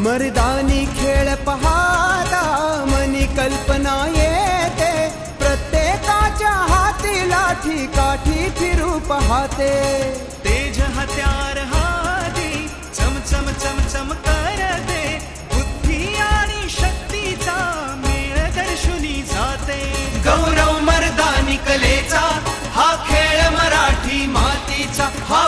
मर्दानी खेळ पहाता मनी कल्पना येते, प्रत्येकाच्या हाती लाठी काठी फिरू पाहते. तेज हत्यार हाती चमचम चमचम करते, बुद्धी आणि शक्तीचा मेळ दर्शुनी जाते. गौरव मर्दानी कलेचा हा खेळ मराठी मातीचा, हा